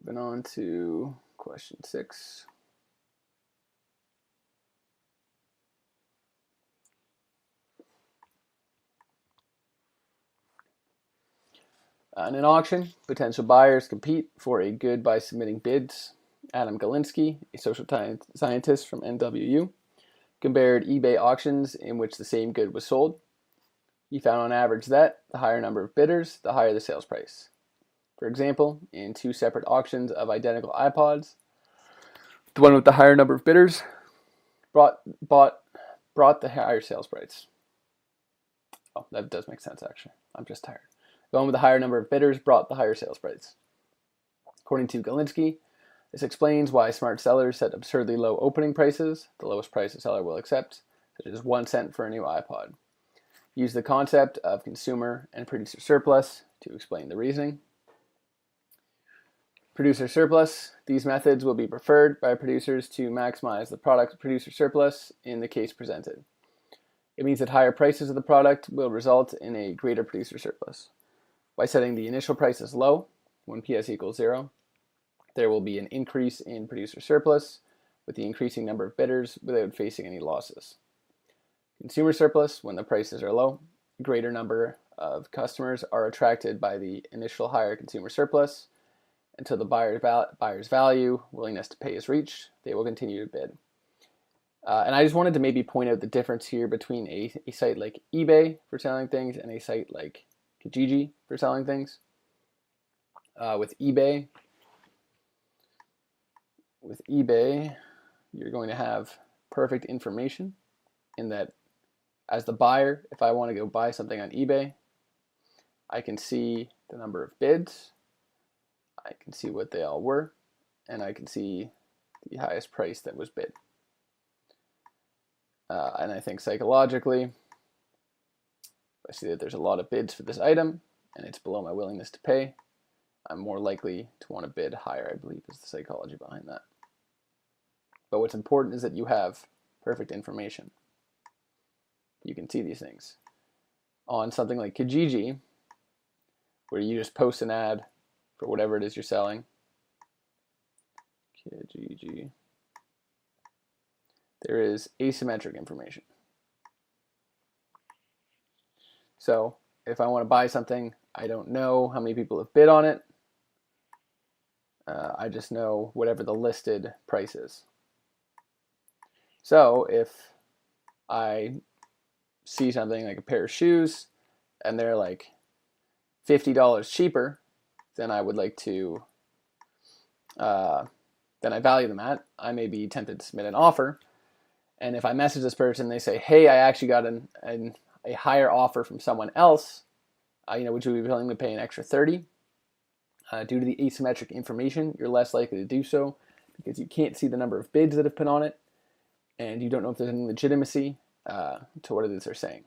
Moving on to question 6. In an auction, potential buyers compete for a good by submitting bids. Adam Gallinsky, a social scientist from NWU, compared eBay auctions in which the same good was sold. He found on average that the higher number of bidders, the higher the sales price. For example, in 2 separate auctions of identical iPods, the one with the higher number of bidders brought the higher sales price. Oh, that does make sense actually. I'm just tired. The one with the higher number of bidders brought the higher sales price. According to Gallinsky, this explains why smart sellers set absurdly low opening prices, the lowest price a seller will accept, such as 1 cent for a new iPod. Use the concept of consumer and producer surplus to explain the reasoning. Producer surplus. These methods will be preferred by producers to maximize the product's producer surplus in the case presented. It means that higher prices of the product will result in a greater producer surplus. By setting the initial prices low, when PS equals 0, there will be an increase in producer surplus with the increasing number of bidders without facing any losses. Consumer surplus, when the prices are low, a greater number of customers are attracted by the initial higher consumer surplus. Until the buyer's value, willingness to pay is reached, they will continue to bid. And I just wanted to maybe point out the difference here between a site like eBay for selling things and a site like Kijiji for selling things. With eBay, you're going to have perfect information in that as the buyer, if I want to go buy something on eBay, I can see the number of bids, I can see what they all were, and I can see the highest price that was bid. And I think psychologically, if I see that there's a lot of bids for this item and it's below my willingness to pay, I'm more likely to want to bid higher, I believe, is the psychology behind that. But what's important is that you have perfect information. You can see these things. On something like Kijiji, where you just post an ad for whatever it is you're selling, Kijiji, there is asymmetric information. So if I want to buy something, I don't know how many people have bid on it. I just know whatever the listed price is. So if I see something like a pair of shoes and they're like $50 cheaper than I would like to, than I value them at, I may be tempted to submit an offer. And if I message this person, they say, hey, I actually got a higher offer from someone else, would you be willing to pay an extra $30? Due to the asymmetric information, you're less likely to do so because you can't see the number of bids that have been on it, and you don't know if there's any legitimacy to what it is they're saying.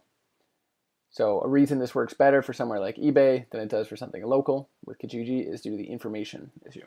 So a reason this works better for somewhere like eBay than it does for something local with Kijiji is due to the information issue.